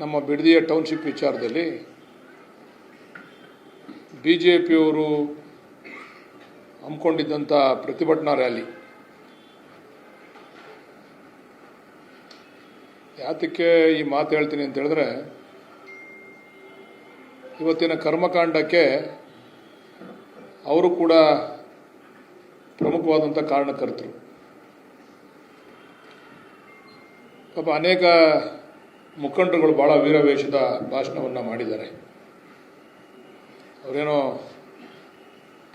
ನಮ್ಮ ಬಿಡದಿಯ ಟೌನ್ಶಿಪ್ ವಿಚಾರದಲ್ಲಿ ಬಿಜೆಪಿಯವರು ಹಮ್ಮಿಕೊಂಡಿದ್ದಂಥ ಪ್ರತಿಭಟನಾ ರ್ಯಾಲಿ ಯಾತಕ್ಕೆ ಈ ಮಾತು ಹೇಳ್ತೀನಿ ಅಂತ ಹೇಳಿದ್ರೆ, ಇವತ್ತಿನ ಕರ್ಮಕಾಂಡಕ್ಕೆ ಅವರು ಕೂಡ ಪ್ರಮುಖವಾದಂಥ ಕಾರಣಕರ್ತರು. ಪಾಪ ಅನೇಕ ಮುಖಂಡರುಗಳು ಭಾಳ ವೀರವೇಷದ ಭಾಷಣವನ್ನು ಮಾಡಿದ್ದಾರೆ. ಅವರೇನೋ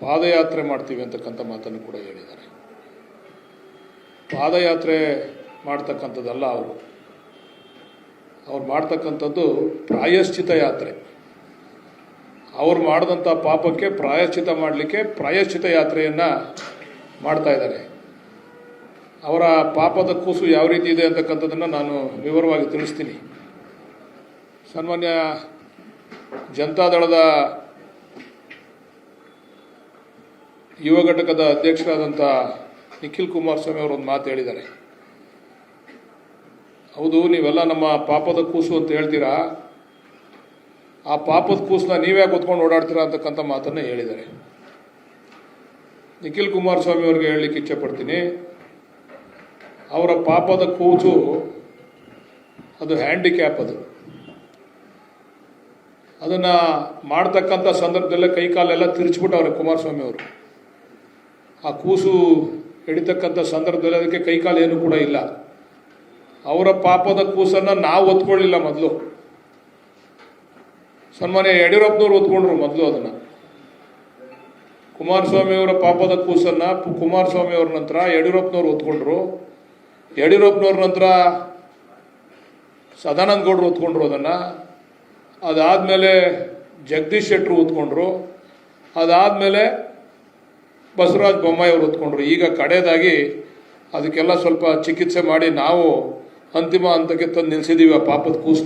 ಪಾದಯಾತ್ರೆ ಮಾಡ್ತೀವಿ ಅಂತಕ್ಕಂಥ ಮಾತನ್ನು ಕೂಡ ಹೇಳಿದ್ದಾರೆ. ಪಾದಯಾತ್ರೆ ಮಾಡ್ತಕ್ಕಂಥದ್ದಲ್ಲ, ಅವ್ರು ಮಾಡ್ತಕ್ಕಂಥದ್ದು ಪ್ರಾಯಶ್ಚಿತ ಯಾತ್ರೆ. ಅವ್ರು ಮಾಡಿದಂಥ ಪಾಪಕ್ಕೆ ಪ್ರಾಯಶ್ಚಿತ ಮಾಡಲಿಕ್ಕೆ ಪ್ರಾಯಶ್ಚಿತ ಯಾತ್ರೆಯನ್ನು ಮಾಡ್ತಾ ಇದ್ದಾರೆ. ಅವರ ಪಾಪದ ಕೂಸು ಯಾವ ರೀತಿ ಇದೆ ಅಂತಕ್ಕಂಥದ್ದನ್ನು ನಾನು ವಿವರವಾಗಿ ತಿಳಿಸ್ತೀನಿ. ಸನ್ಮಾನ್ಯ ಜನತಾದಳದ ಯುವ ಘಟಕದ ಅಧ್ಯಕ್ಷರಾದಂಥ ನಿಖಿಲ್ ಕುಮಾರಸ್ವಾಮಿ ಅವರು ಒಂದು ಮಾತು ಹೇಳಿದ್ದಾರೆ. ಹೌದು, ನೀವೆಲ್ಲ ನಮ್ಮ ಪಾಪದ ಕೂಸು ಅಂತ ಹೇಳ್ತೀರಾ, ಆ ಪಾಪದ ಕೂಸನ್ನ ನೀವೇ ಕೂತ್ಕೊಂಡು ಓಡಾಡ್ತೀರಾ ಅಂತಕ್ಕಂಥ ಮಾತನ್ನು ಹೇಳಿದ್ದಾರೆ. ನಿಖಿಲ್ ಕುಮಾರಸ್ವಾಮಿ ಅವ್ರಿಗೆ ಹೇಳಲಿಕ್ಕೆ ಇಚ್ಛೆಪಡ್ತೀನಿ, ಅವರ ಪಾಪದ ಕೂಸು ಅದು ಹ್ಯಾಂಡಿಕ್ಯಾಪ್. ಅದನ್ನು ಮಾಡ್ತಕ್ಕಂಥ ಸಂದರ್ಭದಲ್ಲೇ ಕೈಕಾಲೆಲ್ಲ ತಿರುಚಿಬಿಟ್ಟವ್ರೆ ಕುಮಾರಸ್ವಾಮಿ ಅವರು. ಆ ಕೂಸು ಹಿಡಿತಕ್ಕಂಥ ಸಂದರ್ಭದಲ್ಲಿ ಅದಕ್ಕೆ ಕೈಕಾಲು ಏನೂ ಕೂಡ ಇಲ್ಲ. ಅವರ ಪಾಪದ ಕೂಸನ್ನು ನಾವು ಒತ್ಕೊಳ್ಳಿಲ್ಲ. ಮೊದಲು ಸನ್ಮಾನ್ಯ ಯಡಿಯೂರಪ್ಪನವ್ರು ಒತ್ಕೊಂಡ್ರು ಮೊದಲು ಅದನ್ನು. ಕುಮಾರಸ್ವಾಮಿಯವರ ಪಾಪದ ಕೂಸನ್ನು ಕುಮಾರಸ್ವಾಮಿಯವ್ರ ನಂತರ ಯಡಿಯೂರಪ್ಪನವ್ರು ಒತ್ಕೊಂಡ್ರು. ಯಡಿಯೂರಪ್ಪನವ್ರ ನಂತರ ಸದಾನಂದ ಗೌಡರು ಒತ್ಕೊಂಡ್ರು ಅದನ್ನು. ಅದಾದಮೇಲೆ ಜಗದೀಶ್ ಶೆಟ್ಟರು ಒತ್ಕೊಂಡ್ರು. ಅದಾದಮೇಲೆ ಬಸವರಾಜ ಬೊಮ್ಮಾಯಿ ಅವರು ಒತ್ಕೊಂಡ್ರು. ಈಗ ಕಡೆಯದಾಗಿ ಅದಕ್ಕೆಲ್ಲ ಸ್ವಲ್ಪ ಚಿಕಿತ್ಸೆ ಮಾಡಿ ನಾವು ಅಂತಿಮ ಹಂತಕ್ಕೆ ತಂದು ನಿಲ್ಲಿಸಿದ್ದೀವಿ ಆ ಪಾಪದ ಕೂಸು.